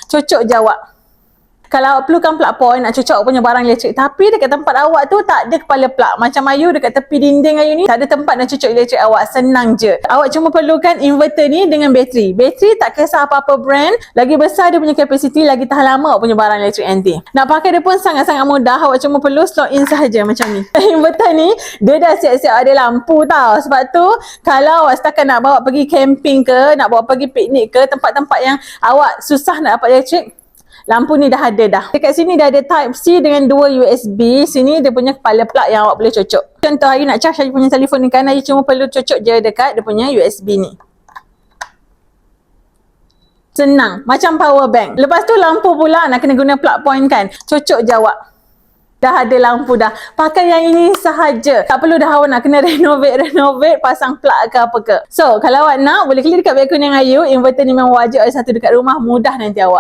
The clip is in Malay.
Cocok je awak. Kalau awak perlukan plug point, nak cocok awak punya barang elektrik, tapi dekat tempat awak tu tak ada kepala plug. Macam Ayu dekat tepi dinding Ayu ni, tak ada tempat nak cocok elektrik awak. Senang je. Awak cuma perlukan inverter ni dengan bateri. Bateri tak kisah apa-apa brand, lagi besar dia punya kapasiti, lagi tahan lama awak punya barang elektrik nanti. Nak pakai dia pun sangat-sangat mudah. Awak cuma perlu slot in sahaja macam ni. Inverter ni, dia dah siap-siap ada lampu tau. Sebab tu, kalau awak setakat nak bawa pergi camping ke, nak bawa pergi piknik ke, tempat-tempat yang awak susah nak dapat elektrik, lampu ni dah ada dah. Dekat sini dah ada type C dengan 2 USB. Sini dia punya kepala plug yang awak boleh cocok. Contoh Ayu nak charge Ayu punya telefon ni kan, Ayu cuma perlu cocok je dekat dia punya USB ni. Senang. Macam power bank. Lepas tu lampu pula nak kena guna plug point kan. Cocok je awak. Dah ada lampu dah. Pakai yang ini sahaja. Tak perlu dah awak nak kena renovate, pasang plug ke apa ke. So, kalau awak nak, boleh klik dekat background yang Ayu. Inverter ni memang wajib ada satu dekat rumah. Mudah nanti awak.